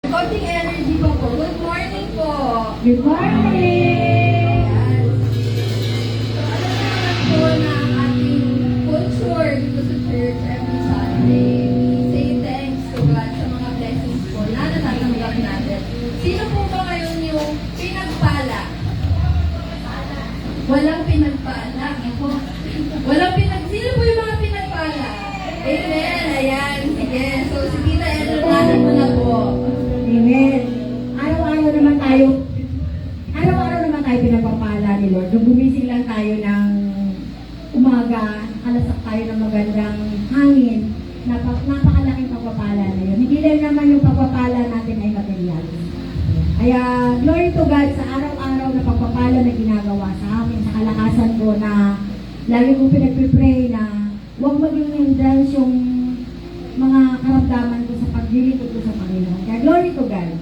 Konting energy pa po. Good morning po. Good morning! Ayan. So, alam naman po na ang ating culture dito sa church every Sunday. We say thanks to God sa mga blessings po na natatanggap natin. Sino po ba ngayon yung pinagpala? Walang pinagpala. Ako. Sino po yung mga pinagpala? Amen. Ayan. Sige. So, sige na. Elonahan mo na po. Amen. Araw-araw naman tayo pinagpapala ni Lord. Nung gumising lang tayo ng umaga, nakalasak tayo ng magandang hangin, napakalaking pagpapala na yun. Hindi lang naman yung pagpapala natin ay material. Kaya, glory to God sa araw-araw na pagpapala na ginagawa sa akin, sa kalakasan ko na lagi kong pinagpipray na huwag maging hindrance yung mga karamdaman ko sa paglilingkod ko sa Panginoon. Kaya, glory to God.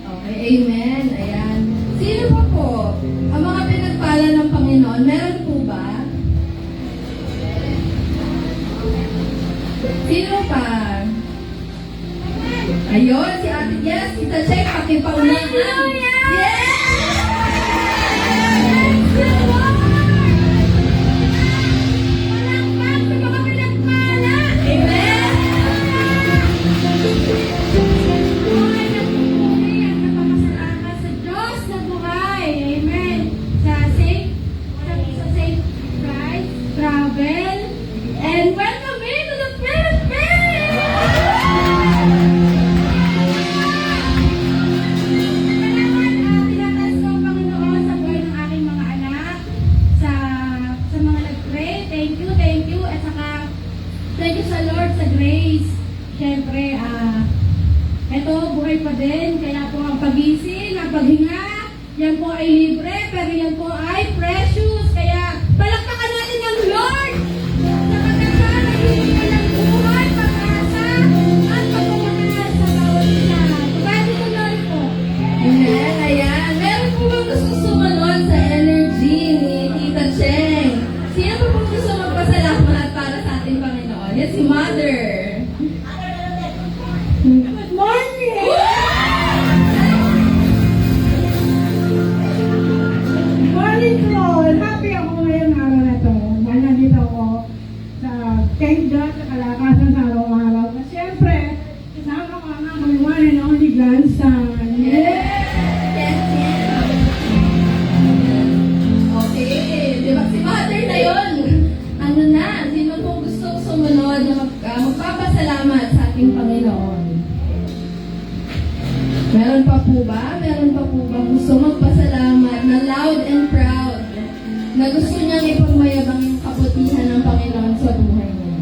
Okay, amen. Ayan. Sino pa po? Ang mga pinagpala ng Panginoon, meron po ba? Sino pa? Ayun, si Ate Jess, si Tachek, pakipaunahan. Yes! And welcome me to the Philippines! Tinataas ko ang Panginoon sa buhay ng aking mga anak, sa mga nag-pray. Thank you. At saka, thank you sa Lord sa grace. Siyempre, eto, buhay pa din. Kaya po ang pagising, ang paghinga, yan po ay libre, pero yan po ay precious. Kaya, palakpakan natin ang Lord! Amen, ayan. Meron po bang gusto sumunod sa energy ni Tita Cheng? Sino po po gusto magpasalamat para sa ating Panginoon? Yes, si Mother. Good morning! Good morning to all. Happy ako ngayong araw na to. Dahil nandito ako sa thank God sa kalakasan sa araw-araw. At syempre, kasama ko ang my one and only grandson. Yes, yes. Okay, di ba si Mother na yun? Ano na, sino po gusto sumunod na magpapasalamat sa ating Panginoon? Meron pa po ba? Meron pa po ba gusto magpasalamat na loud and proud na gusto niyang ipagmayabang yung kabutihan ng Panginoon sa buhay niya?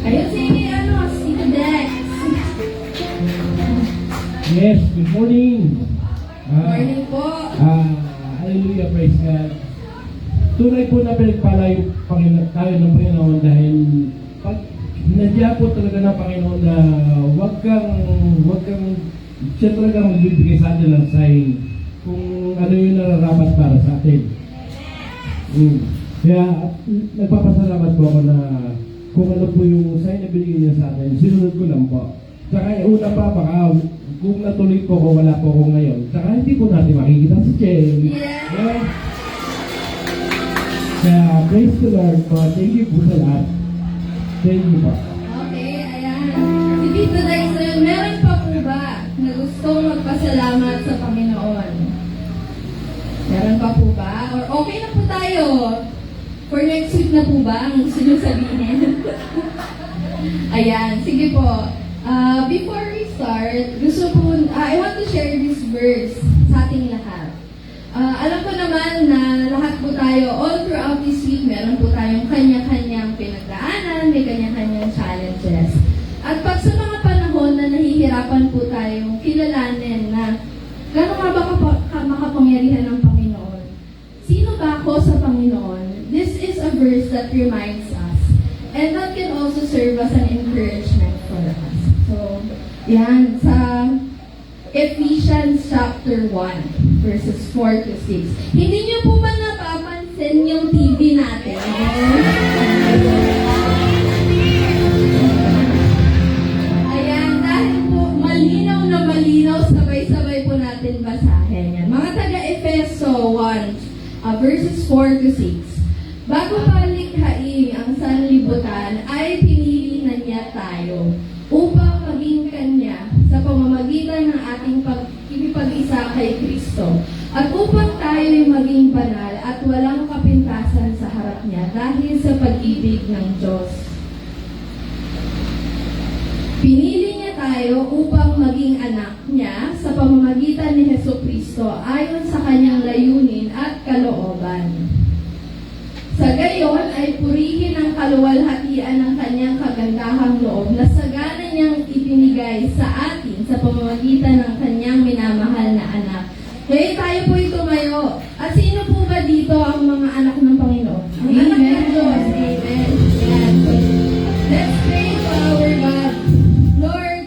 Ayun si Dex. Yes, good morning. Morning po. Hallelujah, praise God. Tunay po na pinagpala yung tayo ng Panginoon dahil pag hinadya po talaga ng Panginoon na huwag kang siya talaga magbibigay sa atin ng sign kung ano yung nararapat para sa atin. Kaya nagpapasalamat po ako na kung ano po yung sign na binigay niya sa atin, sinunod ko lang po. Saka una pa, baka kung natuloy po ko, wala po ko ngayon. Saka hindi po natin makikita si Chen. Yeah. Kaya praise the Lord po. Thank you po sa lahat. Thank you po. Okay, ayan. Si Tito Dex, meron pa po ba na gusto magpasalamat sa Panginoon? Meron pa po ba? Or okay na po tayo? For next week na po ba ang gusto nyo sabihin? Ayan, sige po. Before we start, gusto po, I want to share this verse sa ating lahat. Alam ko naman na lahat po tayo, all throughout this week, meron po tayong kanya-kanyang pinagdaanan, may kanya-kanyang challenges. At pag sa mga panahon na nahihirapan po tayong kilalanin na gano'n nga ba makapangyarihan ng Panginoon? Sino ba ako sa Panginoon? This is a verse that reminds us. And that can also serve as an encouragement for us. So, yan, sa Ephesians chapter 1, verses 4 to 6. Hindi niyo po ba napapansin yung TV natin? Ayan, dahil po malinaw na malinaw sabay-sabay po natin basahin yan. Mga taga-Efeso 1, verses 4 to 6. Bago pa likhain ang sanlibutan, ay pinili na niya tayo upang maging Kanya sa pamamagitan ng ating pag-isa kay Kristo at upang tayo'y maging banal at walang kapintasan sa harap niya dahil sa pag-ibig ng Diyos. Pinili niya tayo upang maging anak niya sa pamamagitan ni Hesus Kristo ayon sa kanyang layunin at kalooban. Sa gayon ay purihin ang kaluwalhatian ng kanyang kagandahang loob na sagana niyang ibinigay sa atin sa pamamagitan ng kanyang minamahal na anak. Ngayon tayo po'y tumayo. At sino po ba dito ang mga anak ng Panginoon? Ang anak ng Diyos. Amen. Yan. Let's pray to our God. Lord,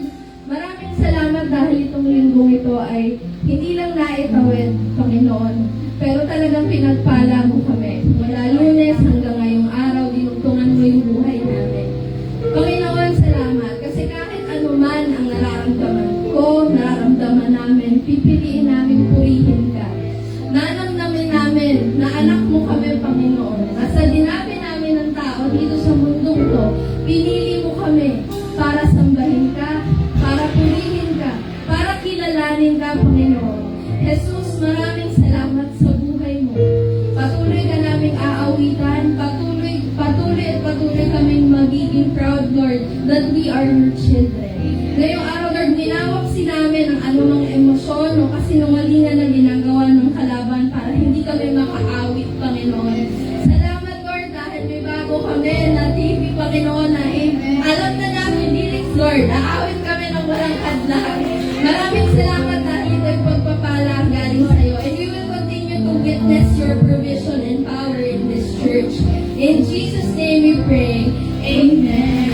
maraming salamat dahil itong linggong ito ay hindi lang naitawid, Panginoon, pero talagang pinagpala mo kami. Mula Lunes hanggang ngayong araw, dinugtungan mo yung buhay namin. Panginoon, salamat. Kasi kahit anuman ang nararamdaman namin, pipiliin namin purihin ka. Nanamnamin namin na anak mo kami, Panginoon. At sa dinabi namin ng tao dito sa mundong to, pinili mo kami para sambahin ka, para purihin ka, para kilalanin ka, Panginoon. Jesus, maraming salamat sa buhay mo. Patuloy ka naming aawitan, patuloy kaming magiging proud, Lord, that we are your children. Ngayong araw, Lord, ninawaksin namin ang anumang emosyon o kasinungalingan na ginagawa ng kalaban para hindi kami makaawit, Panginoon. Salamat, Lord, dahil may bago kami na TV, Panginoon, na alam na namin lyrics, Lord. Aawit kami ng walang hadlang. Maraming salamat dahil ito'y pagpapala galing sa iyo. And we will continue to witness your provision and power in this church. In Jesus' name we pray. Amen.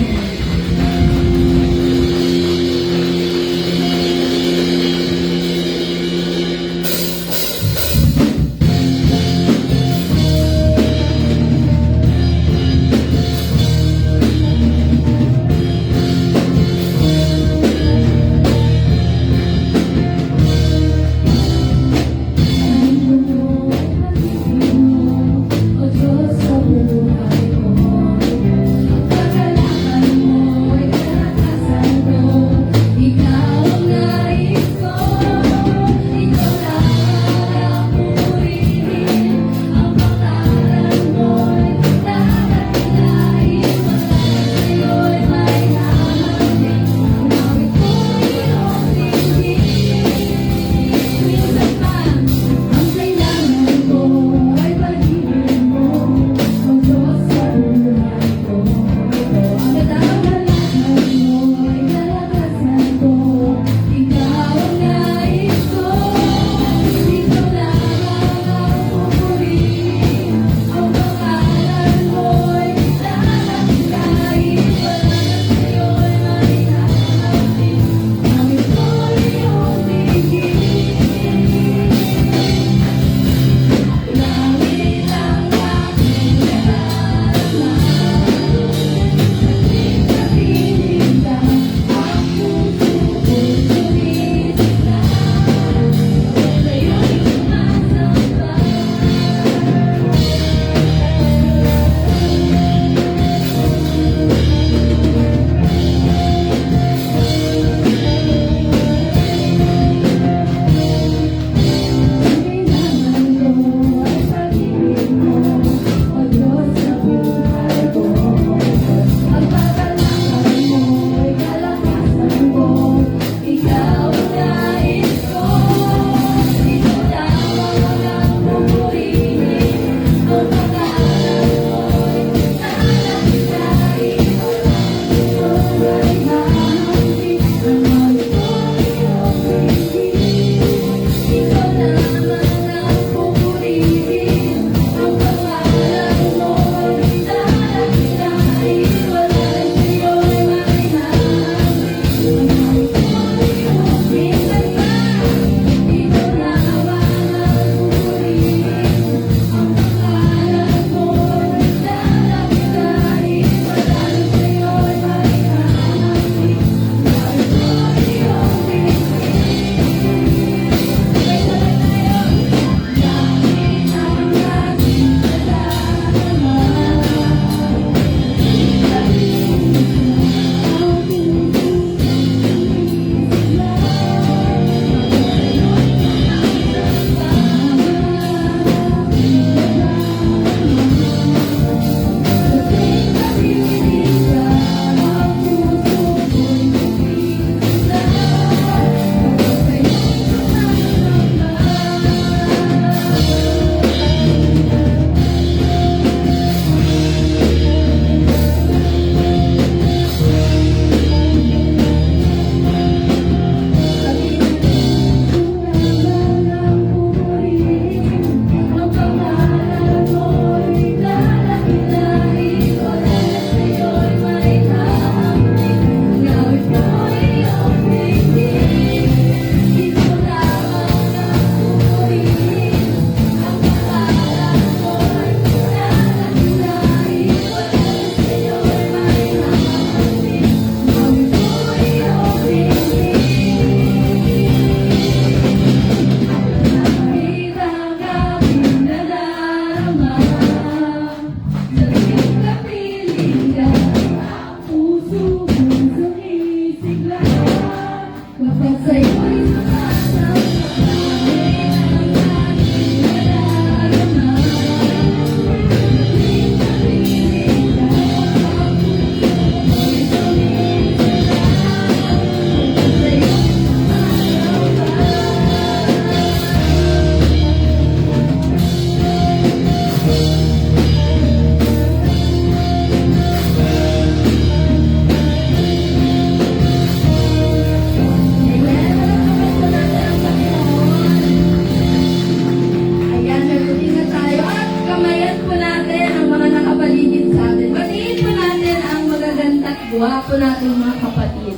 gwapo nating mga kapatid.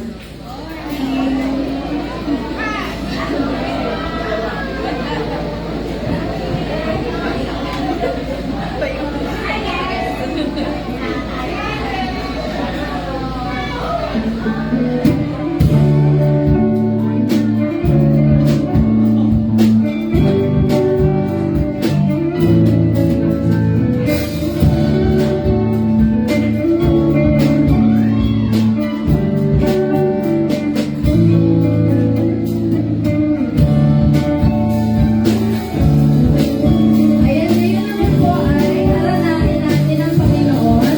Ayan, ngayon naman po ay haranahin natin ang Panginoon.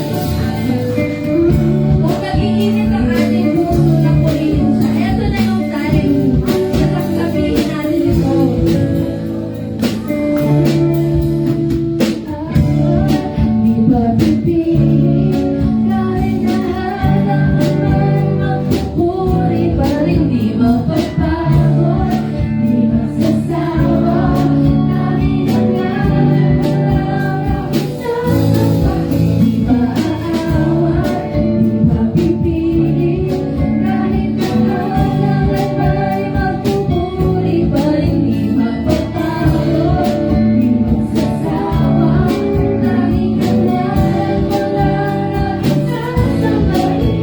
Kung nag-iinit ang ating puso na purihin siya, eto na yung time na sasabihin natin ito. Di ba pipili kahit nahanap man magpupuri pa rin di mapapagod, di magsasawa. Dahil ang ngalan mo lang ang isasamba. Di ba aawat, di ba pipili kahit nahanap man magpupuri pa rin di mapapagod, di magsasawa. Dahil ang ngalan mo lang ang sasabahin.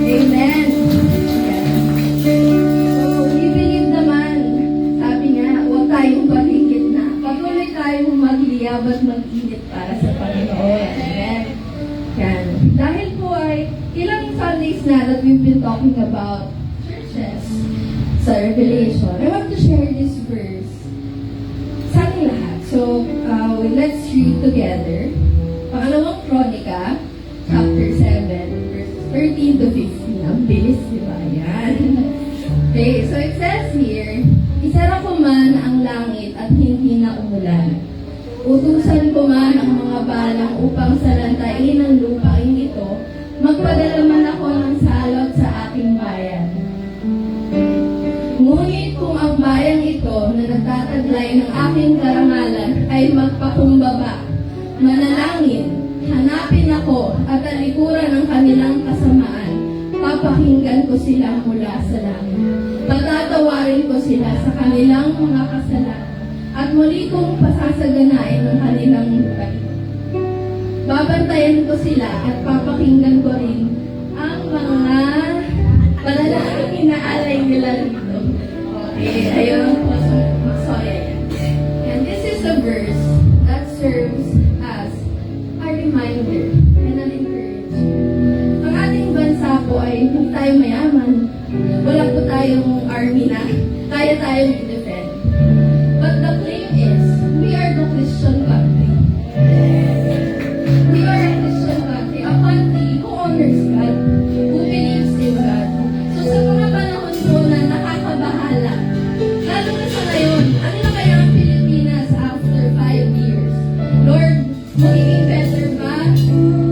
Amen. So, we believe naman, sabi nga, huwag tayong paligid na. Patuloy tayong magliyab at mag-init para sa Panginoon. Amen. Yan. Dahil po ay ilang Sundays na that we've been talking about churches sa Revelation, I want to share this verse sa ating lahat. So, let's read together. Pangalawang Kronika, chapter 7, verses 13 to 15. Ang bilis, di ba? Yan. Okay, so it says here, isara ko man ang langit at hindi na umulan. Utusan ko man ang mga balang upang salantain ang lupain ito, magpadala man ako ng salot sa aking bayan. Ngunit kung ang bayang ito na nagtataglay ng aking karangalan ay magpakumbaba, manalangin, hanapin ako at talikuran ang kanilang kasamaan, papakinggan ko sila mula sa langit. Patatawarin ko sila sa kanilang mga kasalanan at muli kong pasasaganain ang kanilang buhay. Babantayan ko sila at papakinggan ko rin ang mga panalangin na alay nila dito. Okay, ayun po. So, ayan. And this is a verse that serves as a reminder and an encouragement. Ang ating bansa po ay hindi tayo mayaman. Wala po tayong army na kaya tayong i-defend. But the claim is, we are the Christian country. We are a Christian country, a country who honors God, who believes in God. So sa mga panahon po na nakakabahala, lalo na sa ngayon, ano na kaya ang Pilipinas after 5 years? Lord, magiging better ba?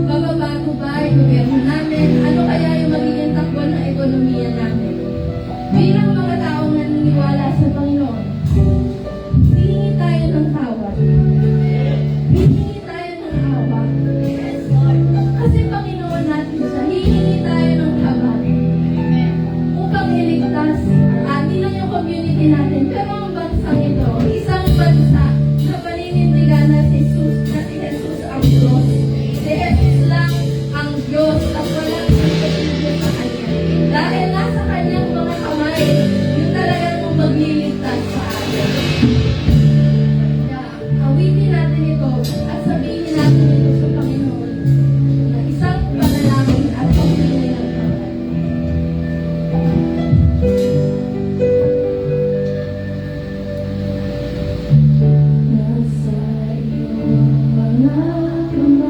Bababago ba yung gobyerno namin? Ano kaya yung magiging takbo ng ekonomiya namin? Bilang mga taong naniniwala sa Panginoon, hihingi tayo ng tawad. Hihingi tayo ng awa. Kasi Panginoon natin siya, hihingi tayo ng habag upang iligtas hindi lang yung community natin, pero ang bansang ito, isang bansa na paninindigan na si Jesus ang Diyos. Si Jesus lang ang Diyos at walang imposible sa Kanya. Dahil nasa Kanyang mga kamay, yung talagang magliligtas sa atin. Kaya, awitin natin ito at sabihin natin ito sa Panginoon na isang panalangin at pagpili ng Panginoon. Nasa iyong mga kamay.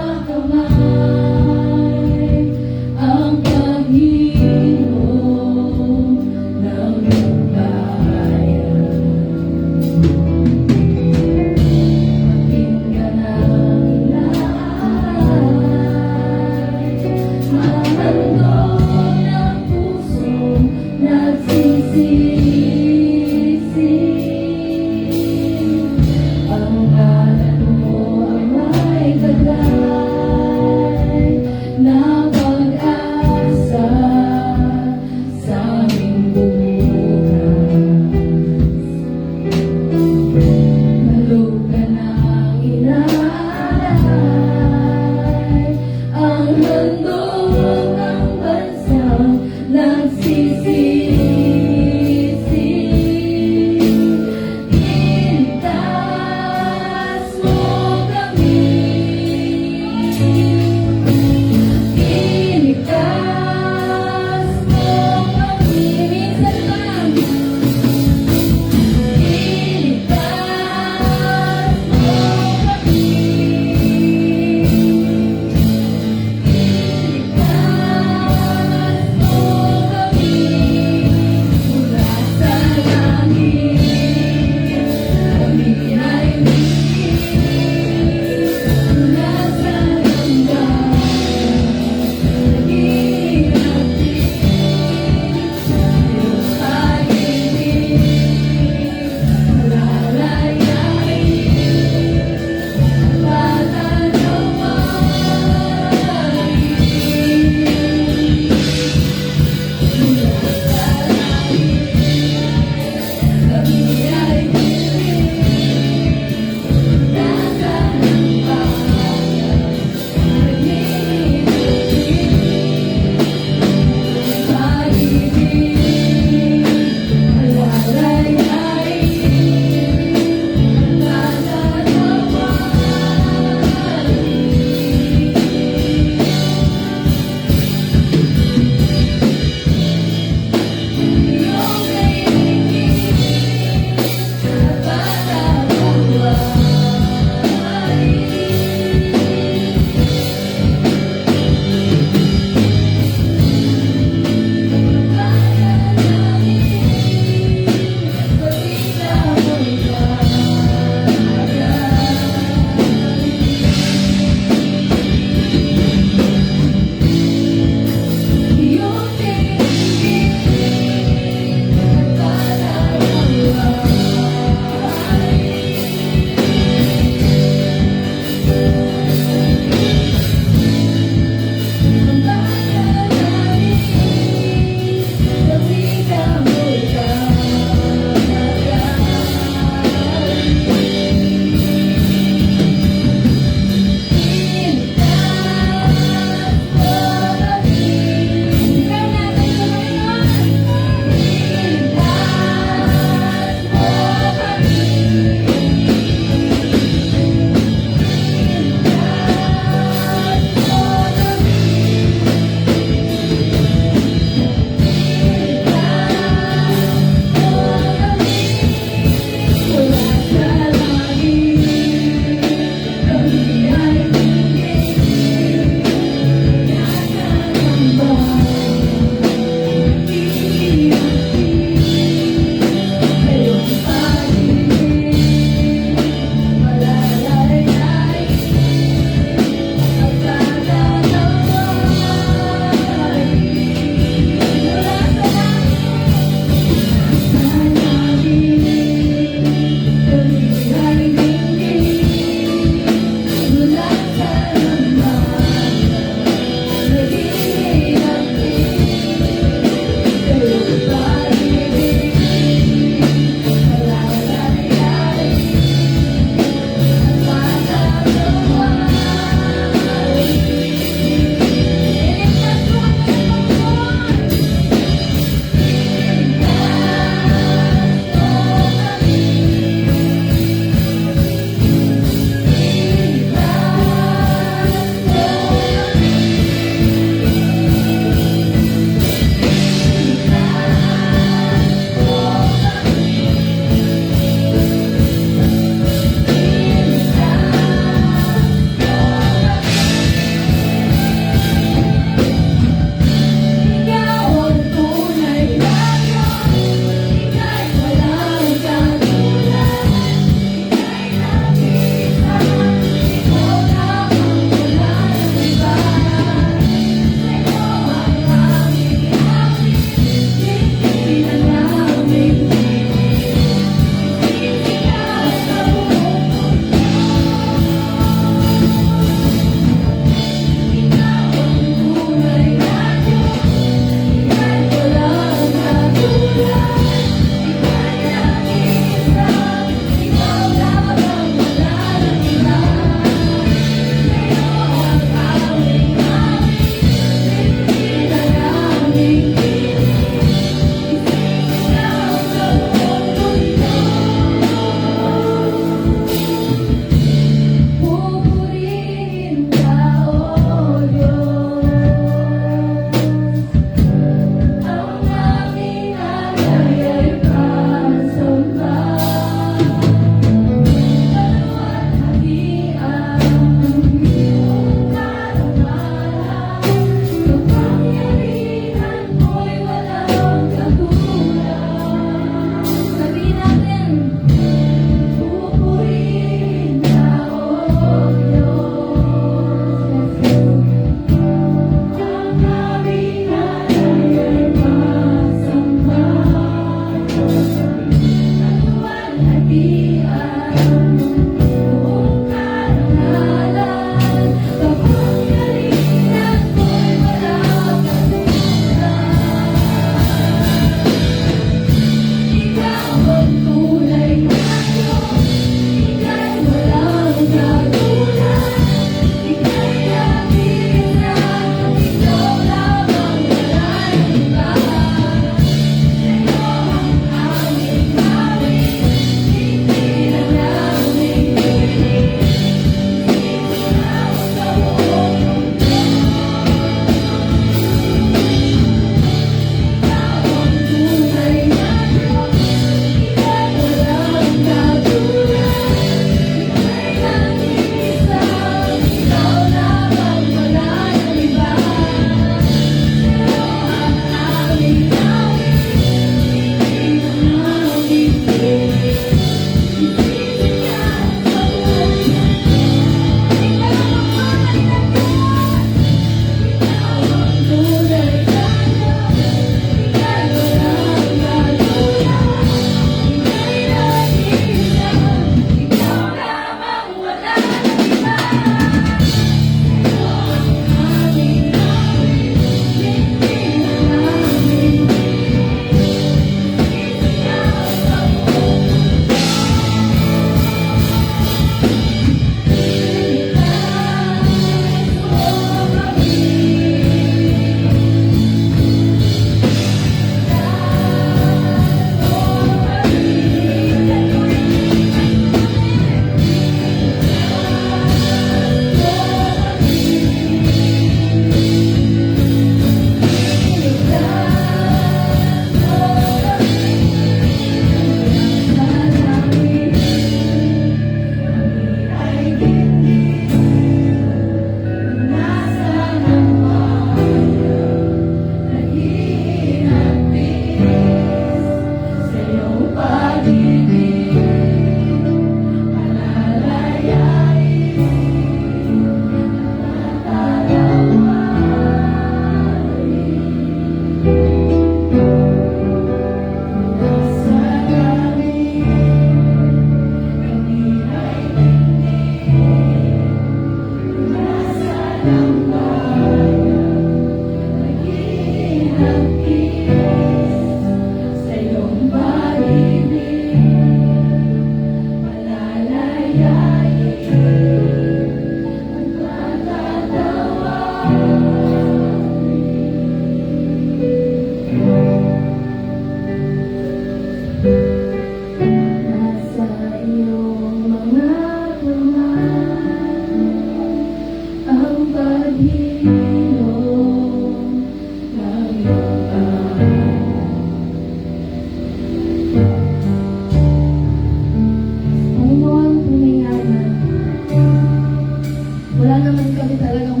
Wala naman kami talagang